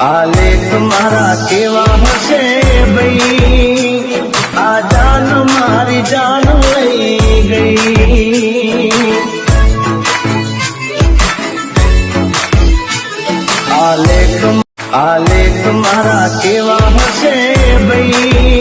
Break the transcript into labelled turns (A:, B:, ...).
A: आले तुम्हारा केवा हसे भई आ जान मारी जान लई गई आले तुम्हारा केवा हसे भई